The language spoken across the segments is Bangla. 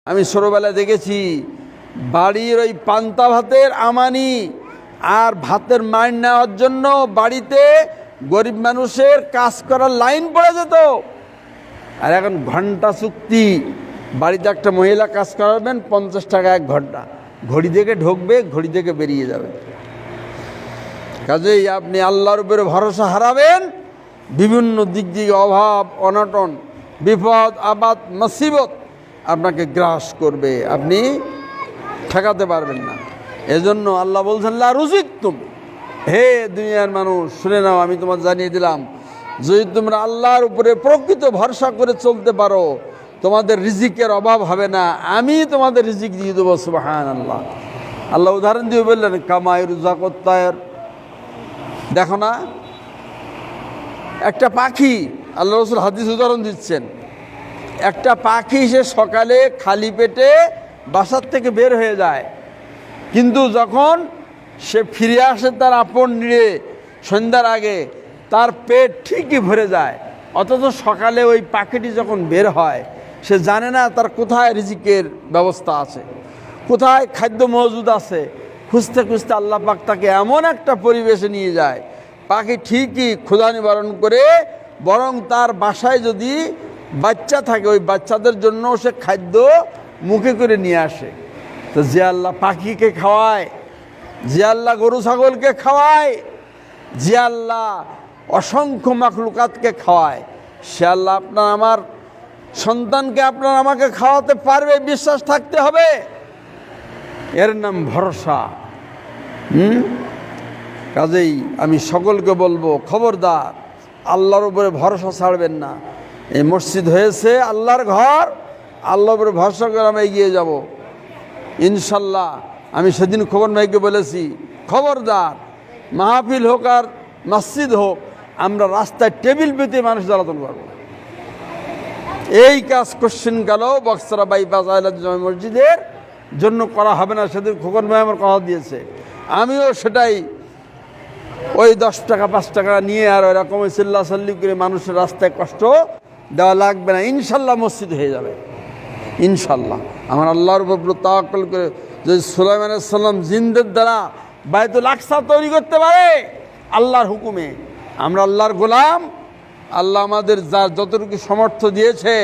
আমি ছোটোবেলায় দেখেছি বাড়ির ওই পান্তা ভাতের আমানি আর ভাতের মাইন নেওয়ার জন্য বাড়িতে গরিব মানুষের কাজ করার লাইন পড়ে যেত। আর এখন ঘন্টা চুক্তি, বাড়িতে একটা মহিলা কাজ করাবেন 50 টাকা 1 ঘন্টা, ঘড়ি থেকে ঢুকবে, ঘড়ি থেকে বেরিয়ে যাবে। কাজেই আপনি আল্লাহর উপরে ভরসা হারাবেন, বিভিন্ন দিক দিয়ে অভাব অনটন বিপদ আবাদ মুসিবত আপনাকে গ্রাস করবে, আপনি ঠেকাতে পারবেন না। এজন্য আল্লাহ বলছেন লা রুজিকতুম, হে দুনিয়ার মানুষ শুনে নাও, আমি তোমার জানিয়ে দিলাম, যদি তোমরা আল্লাহর উপরে প্রকৃত ভরসা করে চলতে পারো তোমাদের রিজিকের অভাব হবে না, আমি তোমাদের রিজিক দিয়ে দেবো। সুবহানাল্লাহ। আল্লাহ উদাহরণ দিয়ে বললেন কামাই রুজাকুত তায়র, দেখো না একটা পাখি, আল্লাহ রাসূল হাদিস উদাহরণ দিচ্ছেন, একটা পাখি সে সকালে খালি পেটে বাসার থেকে বের হয়ে যায়, কিন্তু যখন সে ফিরে আসে তার আপন নিড়ে সন্ধ্যার আগে তার পেট ঠিকই ভরে যায়। অথচ সকালে ওই পাখিটি যখন বের হয় সে জানে না তার কোথায় রিজিকের ব্যবস্থা আছে, কোথায় খাদ্য মজুদ আছে। খুঁজতে খুঁজতে আল্লাহ পাক তাকে এমন একটা পরিবেশে নিয়ে যায়, পাখি ঠিকই ক্ষুধা নিবারণ করে, বরং তার বাসায় যদি বাচ্চা থাকে ওই বাচ্চাদের জন্য সে খাদ্য মুখে করে নিয়ে আসে। তো যে আল্লাহ পাখিকে খাওয়ায়, যে আল্লাহ গরু ছাগলকে খাওয়ায়, যে আল্লাহ অসংখ্য মাখলুকাতকে খাওয়ায়, সে আল্লাহ আপনার আমার সন্তানকে আপনার আমাকে খাওয়াতে পারবে, বিশ্বাস থাকতে হবে। এর নাম ভরসা। কাজেই আমি সকলকে বলবো, খবরদার আল্লাহর উপরে ভরসা ছাড়বেন না। এই মসজিদ হয়েছে আল্লাহর ঘর, আল্লাহর উপরে ভরসা করে আমরা এগিয়ে যাব ইনশাল্লাহ। আমি সেদিন খবর ভাইকে বলেছি, খবরদার মাহফিল হোক আর মসজিদ হোক, আমরা রাস্তায় টেবিল পেতে মানুষ জ্বালাতন করবো। এই কাজ কোশ্চিন গেল বক্সরা বাইপাস আহলাদিস মসজিদের জন্য করা হবে না। সেদিন খোকন ভাই আমার কথা দিয়েছে, আমিও সেটাই ওই 10 টাকা 5 টাকা নিয়ে আর ওইরকম চিল্লা চাল্লি করে মানুষের রাস্তায় কষ্ট দেওয়া লাগবে না। ইনশাল্লাহ মসজিদ হয়ে যাবে ইনশাল্লাহ। আমার আল্লাহর উপর তাওয়াক্কুল করে যদি সুলাইমান আলাইহিস সালাম জিনদের দ্বারা বাইতুল আকসা তৈরি করতে পারে আল্লাহর হুকুমে, আমরা আল্লাহর গোলাম, আল্লাহ আমাদের যার যতটুকু সামর্থ্য দিয়েছে,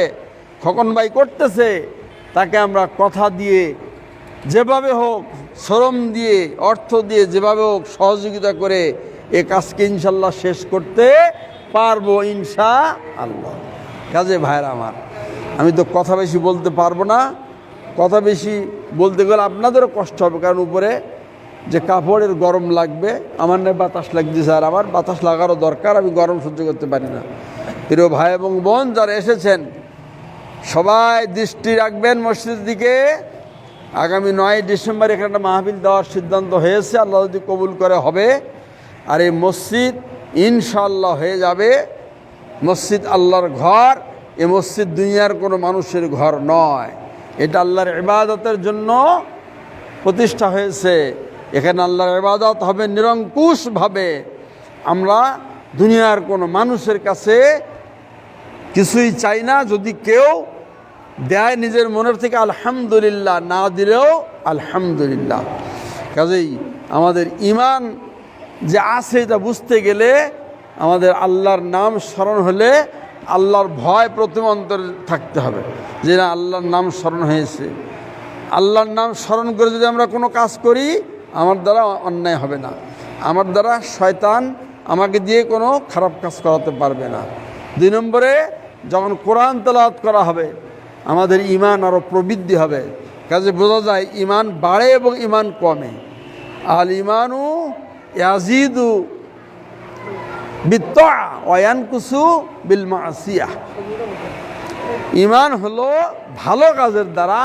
খোকন ভাই করতেছে, তাকে আমরা কথা দিয়ে যেভাবে হোক, শ্রম দিয়ে, অর্থ দিয়ে, যেভাবে হোক সহযোগিতা করে এ কাজকে ইনশাল্লাহ শেষ করতে পারবো ইনশাআল্লাহ। কাজে ভাইরা আমার, আমি তো কথা বেশি বলতে পারবো না, কথা বেশি বলতে গেলে আপনাদেরও কষ্ট হবে, কারণ উপরে যে কাপড়ের গরম লাগবে, আমার না বাতাস লাগতেছে, আর আমার বাতাস লাগারও দরকার, আমি গরম সহ্য করতে পারি না। প্রিয় ভাই এবং বোন যারা এসেছেন সবাই দৃষ্টি রাখবেন মসজিদের দিকে। আগামী 9 ডিসেম্বর এখানে একটা মাহফিল দেওয়ার সিদ্ধান্ত হয়েছে, আল্লাহ যদি কবুল করে হবে। আর এই মসজিদ ইনশাআল্লাহ হয়ে যাবে মসজিদ আল্লাহর ঘর। এ মসজিদ দুনিয়ার কোনো মানুষের ঘর নয়, এটা আল্লাহর ইবাদতের জন্য প্রতিষ্ঠা হয়েছে। এখানে আল্লাহর ইবাদত হবে নিরঙ্কুশভাবে। আমরা দুনিয়ার কোনো মানুষের কাছে কিছুই চাই না। যদি কেউ দেয় নিজের মনের থেকে আলহামদুলিল্লাহ, না দিলেও আলহামদুলিল্লাহ। কাজেই আমাদের ঈমান যে আছে এটা বুঝতে গেলে আমাদের আল্লাহর নাম স্মরণ হলে আল্লাহর ভয় প্রথম অন্তরে থাকতে হবে, যে না আল্লাহর নাম স্মরণ হয়েছে। আল্লাহর নাম স্মরণ করে যদি আমরা কোনো কাজ করি, আমার দ্বারা অন্যায় হবে না, আমার দ্বারা শয়তান আমাকে দিয়ে কোনো খারাপ কাজ করাতে পারবে না। 2 নম্বরে যখন কোরআন তেলাওয়াত করা হবে আমাদের ঈমান আরও প্রবৃদ্ধি হবে। কাজে বোঝা যায় ঈমান বাড়ে এবং ঈমান কমে। আল ঈমানু ইয়াজিদু বিত্তআ ওয়া ইয়ানকুসু বিল মাসিয়াহ। ঈমান হলো ভালো কাজের দ্বারা,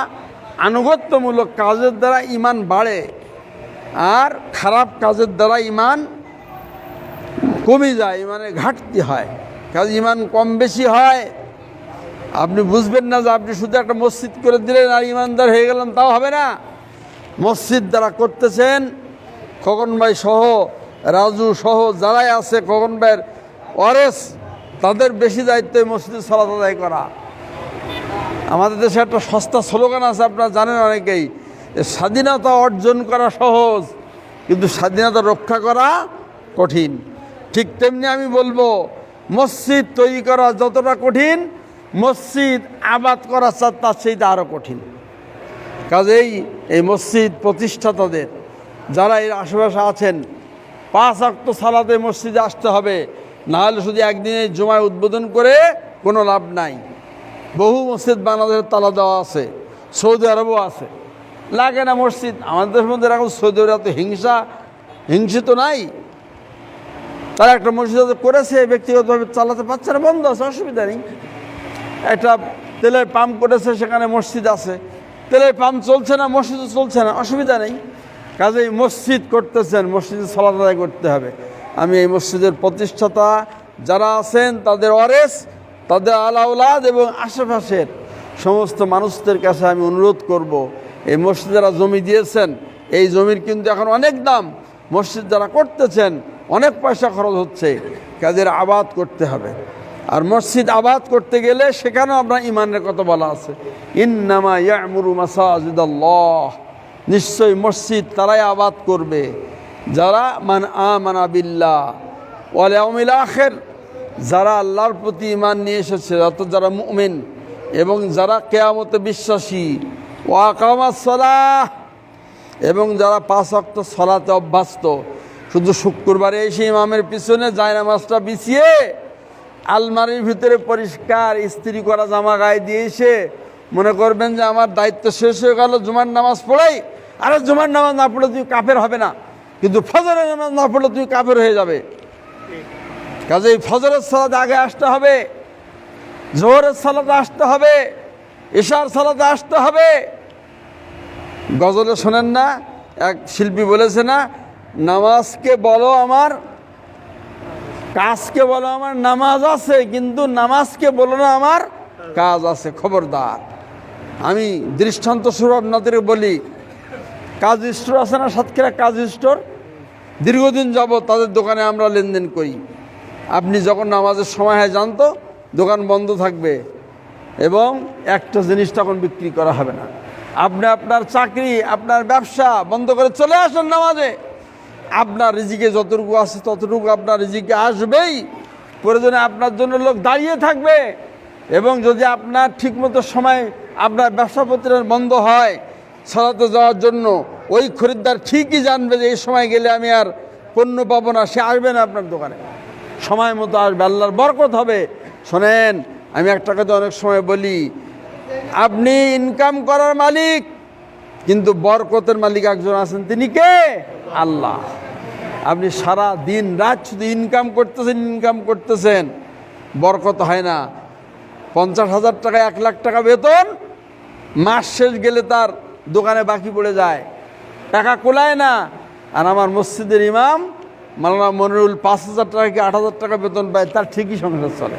আনুগত্যমূলক কাজের দ্বারা ঈমান বাড়ে, আর খারাপ কাজের দ্বারা ঈমান কমে যায়, ঈমানের ঘাটতি হয়। কাজে ঈমান কম বেশি হয়। আপনি বুঝবেন না যে আপনি শুধু একটা মসজিদ করে দিলেন আর ঈমানদার হয়ে গেলেন, তাও হবে না। মসজিদ যারা করতেছেন, খোকন ভাই সহ, রাজু সহ যারাই আছে, খোকন ভাইয়ের ওয়ারেস, তাদের বেশি দায়িত্ব মসজিদে সালাত আদায় করা। আমাদের দেশে একটা সস্তা স্লোগান আছে, আপনারা জানেন অনেকেই, যে স্বাধীনতা অর্জন করা সহজ কিন্তু স্বাধীনতা রক্ষা করা কঠিন। ঠিক তেমনি আমি বলবো, মসজিদ তৈরি করা যতটা কঠিন, মসজিদ আবাদ করা তার সেইটা আরও কঠিন। কাজেই এই মসজিদ প্রতিষ্ঠাতাদের, যারা এর আশেপাশে আছেন, 5 ওয়াক্ত সালাতে মসজিদে আসতে হবে, নাহলে শুধু একদিনে জুমায় উদ্বোধন করে কোনো লাভ নাই। বহু মসজিদ বাংলাদেশের তালা দেওয়া আছে, সৌদি আরবও আছে, লাগে না মসজিদ। আমাদের দেশের মধ্যে এখন সৌদি আরব তো হিংসিত নাই, তারা একটা মসজিদ করেছে, ব্যক্তিগতভাবে চালাতে পারছে না, বন্ধ আছে, অসুবিধা নেই। একটা তেলের পাম্প করেছে, সেখানে মসজিদ আছে, তেলের পাম্প চলছে না, মসজিদও চলছে না, অসুবিধা নেই। কাজেই মসজিদ করতেছেন, মসজিদে সালাত আদায় করতে হবে। আমি এই মসজিদের প্রতিষ্ঠাতা যারা আছেন, তাদের ওয়ারেস, তাদের আলাউলাদ এবং আশেপাশের সমস্ত মানুষদের কাছে আমি অনুরোধ করব, এই মসজিদ যারা জমি দিয়েছেন, এই জমির কিন্তু এখন অনেক দাম, মসজিদ যারা করতেছেন অনেক পয়সা খরচ হচ্ছে, কাজের আবাদ করতে হবে। আর মসজিদ আবাদ করতে গেলে সেখানেও আপনার ইমানের কথা বলা আছে, ইন্নামা ইয়ামুরু মাসাজিদাল্লাহ, নিশ্চয়ই মসজিদ তারাই আবাদ করবে যারা মান আমানা বিল্লাহ ওয়াল ইয়াউমিল আখির, যারা আল্লাহর প্রতি ঈমান নিয়ে এসেছে, অর্থাৎ যারা মুমিন এবং যারা কিয়ামতে বিশ্বাসী, ওয়া আকামাস সালাহ, এবং যারা 5 ওয়াক্ত সালাতে অভ্যস্ত। শুধু শুক্রবারে এসে ইমামের পিছনে জায়নামাজটা বিছিয়ে আলমারির ভিতরে পরিষ্কার ইস্ত্রি করা জামা গায়ে দিয়ে এসে মনে করবেন যে আমার দায়িত্ব শেষ হয়ে গেল, জুমার নামাজ পড়াই। আরে জুমার নামাজ না পড়লে তুমি কাফের হবে না, কিন্তু ফজরের নামাজ না পড়লে তুমি কাফের হয়ে যাবে। কাজেই ফজরের সালাতে আগে আসতে হবে, জোহরের সালাতে আসতে হবে, ইশার সালাতে আসতে হবে। গজলে শোনেন না, এক শিল্পী বলেছে না, নামাজকে বলো আমার, কাজকে বলো আমার নামাজ আছে, কিন্তু নামাজকে বলো না আমার কাজ আছে। খবরদার, আমি দৃষ্টান্ত স্বরূপ আপনাদের বলি, কাজ স্টোর আছে না, সাতক্ষীরা কাজ স্টোর, দীর্ঘদিন যাবত তাদের দোকানে আমরা লেনদেন করি। আপনি যখন নামাজের সময় হয় জানতো, দোকান বন্ধ থাকবে এবং একটা জিনিস তখন বিক্রি করা হবে না। আপনি আপনার চাকরি, আপনার ব্যবসা বন্ধ করে চলে আসেন নামাজে, আপনার রিজিকে যতটুকু আছে ততটুকু আপনার রিজিকে আসবেই। প্রয়োজনে আপনার জন্য লোক দাঁড়িয়ে থাকবে, এবং যদি আপনার ঠিকমতো সময় আপনার ব্যবসা প্রতিষ্ঠান বন্ধ হয় সালাতে যাওয়ার জন্য, ওই খরিদ্দার ঠিকই জানবে যে এই সময় গেলে আমি আর পণ্য পাবো না, সে আসবে না আপনার দোকানে, সময় মতো আসবে, আল্লাহর বরকত হবে। শোনেন, আমি একটা কথা অনেক সময় বলি, আপনি ইনকাম করার মালিক, কিন্তু বরকতের মালিক একজন আছেন, তিনি কে? আল্লাহ। আপনি সারা দিন রাত শুধু ইনকাম করতেছেন, বরকত হয় না। 50,000 টাকা, 1 লাখ টাকা বেতন, মাস শেষ গেলে তার দোকানে বাকি পড়ে যায়, টাকা কোলায় না। আর আমার মসজিদের ইমাম মাওলানা মনিরুল 5,000 টাকা কি 8,000 টাকা বেতন পায়, তার ঠিকই সংসার চলে।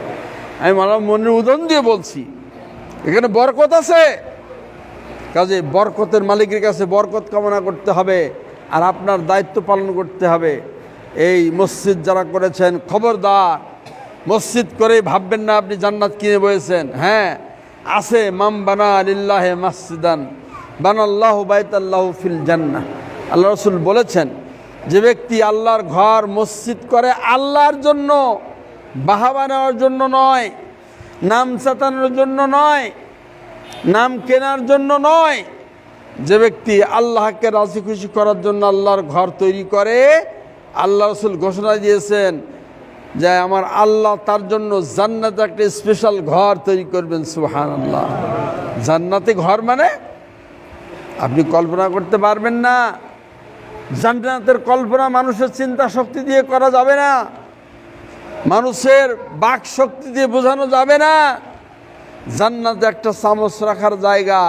আমি মাওলানা মনিরুল উদাহরণ দিয়ে বলছি, এখানে বরকত আছে। কাজে বরকতের মালিকের কাছে বরকত কামনা করতে হবে, আর আপনার দায়িত্ব পালন করতে হবে। এই মসজিদ যারা করেছেন, খবরদার, মসজিদ করেই ভাববেন না আপনি জান্নাত কিনে বয়েছেন। হ্যাঁ আছে, মাম বানা লিল্লাহে মাসজিদান বানাল্লাহু বাইতাল্লাহু ফিল জান্নাহ। আল্লাহ রাসূল বলেছেন, যে ব্যক্তি আল্লাহর ঘর মসজিদ করে আল্লাহর জন্য, বাহাবা নেওয়ার জন্য নয়, নাম চাতানোর জন্য নয়, নাম কেনার জন্য নয়, যে ব্যক্তি আল্লাহকে রাজি খুশি করার জন্য আল্লাহর ঘর তৈরি করে, আল্লাহ রাসূল ঘোষণা দিয়েছেন যে আমার আল্লাহ তার জন্য জান্নাতে একটা স্পেশাল ঘর তৈরি করবেন। সুবহানাল্লাহ। জান্নাতে ঘর মানে আপনি কল্পনা করতে পারবেন না। জান্নাতের কল্পনা মানুষের চিন্তা শক্তি দিয়ে করা যাবে না, মানুষের বাক শক্তি দিয়ে বোঝানো যাবে না। জান্নাতে একটা চামচ রাখার জায়গা,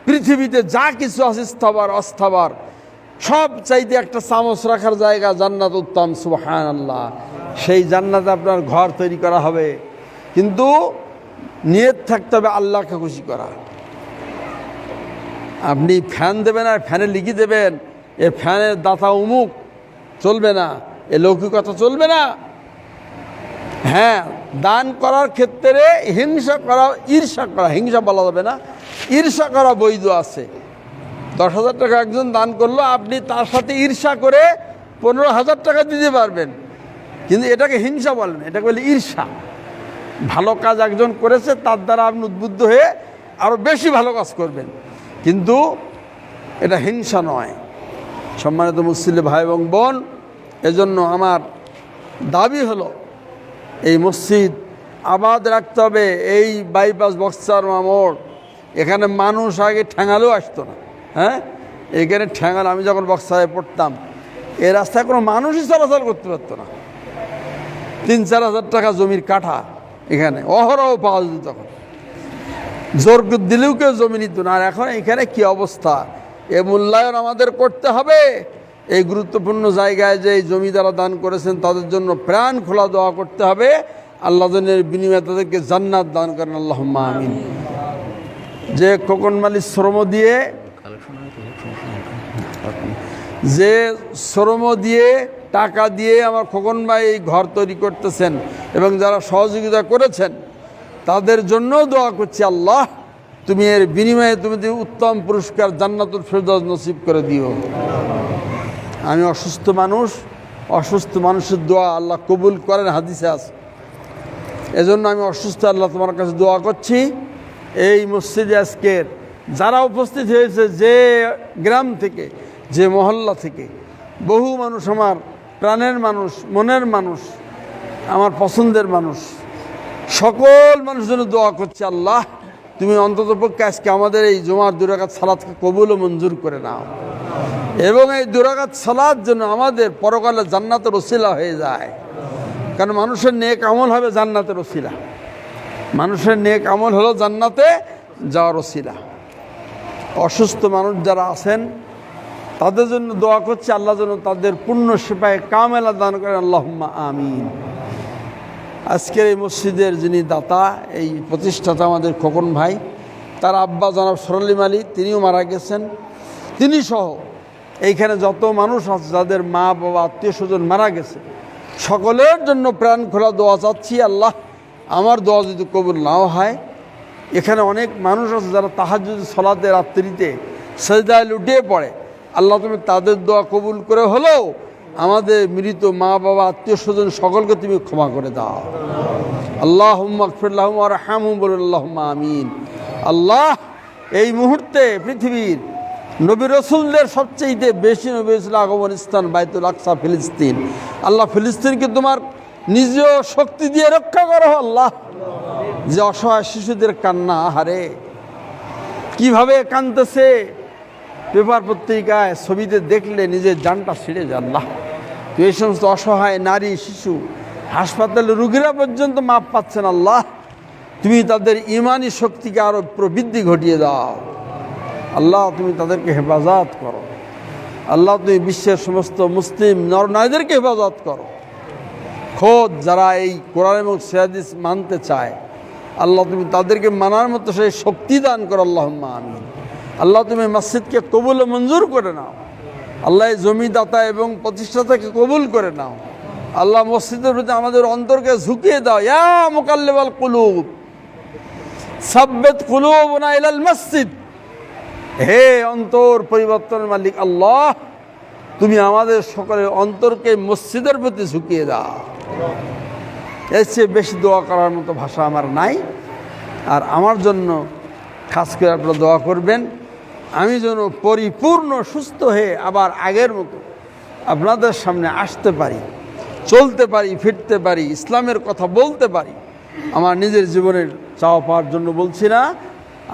পৃথিবীতে যা কিছু আছে স্থাবর অস্থাবর, সব চাইতে একটা চামচ রাখার জায়গা জান্নাত উত্তম। সুবহানাল্লাহ। সেই জান্নাতে আপনার ঘর তৈরি করা হবে, কিন্তু নিয়ত থাকতে হবে আল্লাহকে খুশি করা। আপনি ফ্যান দেবেন আর ফ্যানে লিখে দেবেন এ ফ্যানের দাতা উমুক, চলবে না, এ লৌকিকতা চলবে না। হ্যাঁ, দান করার ক্ষেত্রে হিংসা করা, ঈর্ষা করা, হিংসা বলা যাবে না, ঈর্ষা করা বৈধ আছে। 10,000 টাকা একজন দান করলো, আপনি তার সাথে ঈর্ষা করে 15,000 টাকা দিতে পারবেন, কিন্তু এটাকে হিংসা বলেন, এটাকে বলে ঈর্ষা। ভালো কাজ একজন করেছে, তার দ্বারা আপনি উদ্বুদ্ধ হয়ে আরও বেশি ভালো কাজ করবেন, কিন্তু এটা হিংসা নয়। সম্মানিত মুসলিম ভাই এবং বোন, এজন্য আমার দাবি হলো এই মসজিদ আবাদ রাখতে হবে। এই বাইপাস বক্সার মোড়, এখানে মানুষ আগে ঠ্যাঙালেও আসতো না। হ্যাঁ, এখানে ঠ্যাঙাল, আমি যখন বক্সারে পড়তাম এই রাস্তায় কোনো মানুষই চলাচল করতে পারতো না। 3-4 হাজার টাকা জমির কাঠা এখানে অহরহ পাওয়া যেত তখন, জোর দিলেও কেউ জমি নিত না। আর এখন এখানে কি অবস্থা, এ মূল্যায়ন আমাদের করতে হবে। এই গুরুত্বপূর্ণ জায়গায় যে এই জমি যারা দান করেছেন তাদের জন্য প্রাণ খোলা দোয়া করতে হবে, আল্লাহ জনের বিনিময়ে তাদেরকে জান্নাত দান করেন, আল্লাহুম্মা আমিন। যে খোকন মালিক শ্রম দিয়ে টাকা দিয়ে আমার খোকন ভাই এই ঘর তৈরি করতেছেন এবং যারা সহযোগিতা করেছেন তাদের জন্য দোয়া করছি, আল্লাহ তুমি এর বিনিময়ে তুমি উত্তম পুরস্কার জান্নাতুল ফেরদৌস নসিব করে দিও। আমি অসুস্থ মানুষ, অসুস্থ মানুষের দোয়া আল্লাহ কবুল করেন, হাদিসে আছে। এজন্য আমি অসুস্থ, আল্লাহ তোমার কাছে দোয়া করছি। এই মসজিদে আজকের যারা উপস্থিত হয়েছে, যে গ্রাম থেকে, যে মহল্লা থেকে, বহু মানুষ, আমার প্রাণের মানুষ, মনের মানুষ, আমার পছন্দের মানুষ, সকল মানুষের জন্য দোয়া করছি, আল্লাহ তুমি অন্ততপক্ষে আজকে আমাদের এই জুমার 2 রাকাত সালাতকে কবুল ও মঞ্জুর করে নাও, এবং এই 2 রাকাত সালাত যেন আমাদের পরকালে জান্নাতের ওসিলা হয়ে যায়। কারণ মানুষের নেক আমল হবে জান্নাতের ওসিলা, মানুষের নেক আমল হলো জান্নাতে যাওয়ার ওসিলা। অসুস্থ মানুষ যারা আছেন তাদের জন্য দোয়া করছি, আল্লাহ যেন তাদের পূর্ণ সেবায় কামেলা দান করেন, আল্লাহুম্মা আমিন। আজকের এই মসজিদের যিনি দাতা, এই প্রতিষ্ঠাতা আমাদের খোকন ভাই, তার আব্বা জনাব সরলিম আলী, তিনিও মারা গেছেন। তিনি সহ এইখানে যত মানুষ আছে যাদের মা বাবা আত্মীয় স্বজন মারা গেছে, সকলের জন্য প্রাণ খোলা দোয়া চাচ্ছি। আল্লাহ আমার দোয়া যদি কবুল নাও হয়, এখানে অনেক মানুষ আছে যারা তাহাজ্জুদ সালাতে রাত্রিতে সেজদায় লুটিয়ে পড়ে, আল্লাহ তুমি তাদের দোয়া কবুল করে হলেও আমাদের মৃত মা বাবা আত্মীয় স্বজন সকলকে তুমি ক্ষমা করে দাও। আল্লাহুম্মা গফির লাহুম ওয়ারহামহুম, বলুন আল্লাহুম্মা আমিন। আল্লাহ এই মুহূর্তে পৃথিবীর নবী রসুলদের সবচেয়ে বেশি নবী রসুল আগমন স্থান বাইতুল আকসা, ফিলিস্তিন, আল্লাহ ফিলিস্তিনকে তোমার নিজ শক্তি দিয়ে রক্ষা করো আল্লাহ। যে অসহায় শিশুদের কান্না, হারে কিভাবে কাঁদতেছে, পেপার পত্রিকায় ছবিতে দেখলে নিজের জানটা ছিঁড়ে যায়। আল্লাহ তুই এই সমস্ত অসহায় নারী, শিশু, হাসপাতালে রুগীরা পর্যন্ত মাপ পাচ্ছেন, আল্লাহ তুমি তাদের ইমানি শক্তিকে আরও প্রবৃদ্ধি ঘটিয়ে দাও। আল্লাহ তুমি তাদেরকে হেফাজত করো। আল্লাহ তুমি বিশ্বের সমস্ত মুসলিম নরনারীদেরকে হেফাজত করো। খোদ যারা এই কোরআন এবং হাদিস মানতে চায়, আল্লাহ তুমি তাদেরকে মানার মতো সেই শক্তি দান করো, আল্লাহুম্মা আমিন। আল্লাহ তুমি মসজিদকে কবুল ও মঞ্জুর করে নাও। আল্লাহ এই জমিদাতা এবং প্রতিষ্ঠাতাকে কবুল করে নাও। আল্লাহ মসজিদের প্রতি আমাদের অন্তরকে ঝুঁকিয়ে দাও। ইয়া মুকাল্লিবাল কুলুব সাব্বিত কুলুবনা ইলাল মসজিদ, হে অন্তর পরিবর্তনের মালিক আল্লাহ, তুমি আমাদের সকলের অন্তরকে মসজিদের প্রতি ঝুঁকিয়ে দাও। এর চেয়ে বেশি দোয়া করার মতো ভাষা আমার নাই। আর আমার জন্য খাস করে আপনারা দোয়া করবেন, আমি যেন পরিপূর্ণ সুস্থ হয়ে আবার আগের মতো আপনাদের সামনে আসতে পারি, চলতে পারি, ফিরতে পারি, ইসলামের কথা বলতে পারি। আমার নিজের জীবনের চাওয়া পাওয়ার জন্য বলছি না।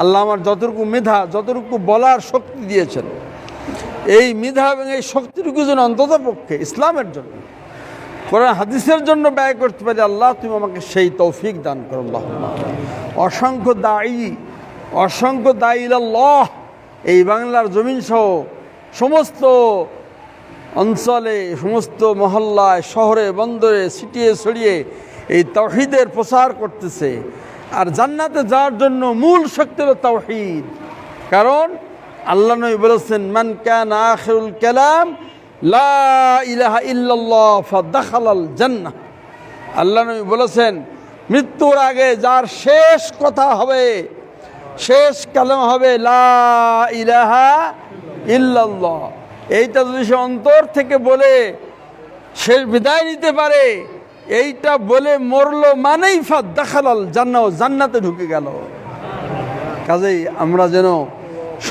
আল্লাহ আমার যতটুকু মেধা, যতটুকু বলার শক্তি দিয়েছেন, এই মেধা এবং এই শক্তিটুকু যেন অন্তত পক্ষে ইসলামের জন্য, কোরআন হাদিসের জন্য ব্যয় করতে পারি। আল্লাহ তুমি আমাকে সেই তৌফিক দান করো। আল্লাহ অসংখ্য দায়ী ইলাল্লাহ এই বাংলার জমিন সহ সমস্ত অঞ্চলে, সমস্ত মহল্লায়, শহরে, বন্দরে ছিটিয়ে ছড়িয়ে এই তাওহীদের প্রচার করতেছে। আর জান্নাতে যাওয়ার জন্য মূল শক্তি হলো তাওহীদ। কারণ আল্লাহ নবী বলেছেন, মান কানা আখিরুল কালাম লা ইলাহা ইল্লাল্লাহ ফাদাখালাল জান্নাহ। আল্লাহ নবী বলেছেন, মৃত্যুর আগে যার শেষ কথা হবে, শেষ কালেমা হবে লা ইলাহা ইল্লাল্লাহ। এইটা যদি সে অন্তর থেকে বলে শেষ বিদায় নিতে পারে, এইটা বলে মরলো মানেই দাখালাল জান্নাহ, জান্নাতে ঢুকে গেল। কাজেই আমরা যেন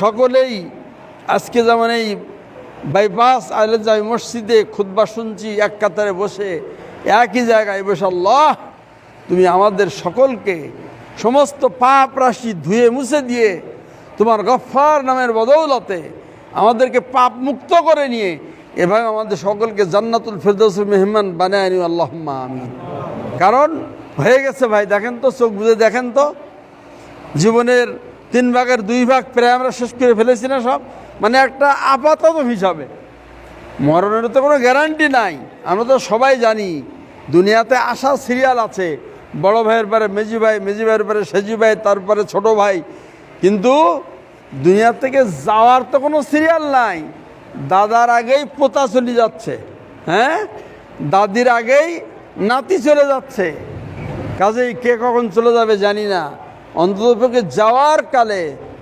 সকলেই আজকে যেমন এই বাইপাস আহলে জামি মসজিদে খুতবা শুনছি, এক কাতারে বসে একই জায়গায় বসে, আল্লাহ তুমি আমাদের সকলকে সমস্ত পাপ রাশি ধুয়ে মুছে দিয়ে তোমার গফফার নামের বদৌলতে আমাদেরকে পাপ মুক্ত করে নিয়ে এভাবে আমাদের সকলকে জান্নাতুল ফেরদৌসের মেহমান বানায় নিও, আল্লাহুম্মা আমিন। কারণ হয়ে গেছে ভাই, দেখেন তো, চোখ বুঝে দেখেন তো, জীবনের 3 ভাগের 2 ভাগ প্রায় আমরা শেষ করে ফেলেছি না সব। মানে একটা আপাতত হিসাবে, মরণের তো কোনো গ্যারান্টি নাই। আমরা তো সবাই জানি দুনিয়াতে আসা সিরিয়াল আছে, বড় ভাইয়ের পরে মেজি ভাই, মেজি ভাইয়ের পরে সেজি ভাই, তারপরে ছোট ভাই, কিন্তু দুনিয়া থেকে যাওয়ার তো কোনো সিরিয়াল নাই। দাদার আগেই পোতা চলে যাচ্ছে, হ্যাঁ, দাদির আগেই নাতি চলে যাচ্ছে। কাজেই কে কখন চলে যাবে জানি না। অন্ততপক্ষে যাওয়ার কালে